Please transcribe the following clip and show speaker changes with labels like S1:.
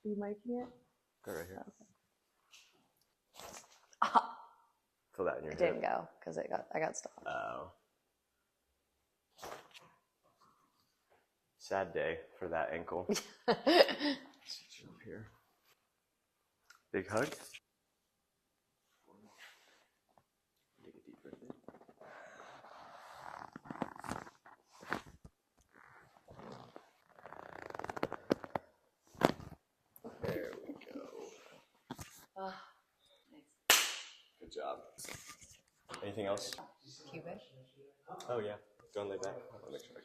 S1: Are you miking it?
S2: Go right here.
S1: Okay.
S2: Feel that in your
S1: It
S2: hip.
S1: didn't go because I got stopped.
S2: Oh. Sad day for that ankle. Sit you up here. Big hug. Take a deep breath in. There we go.
S1: Nice.
S2: Good job. Anything else?
S1: Cubic.
S2: Oh yeah. Go and lay back. I want to make sure.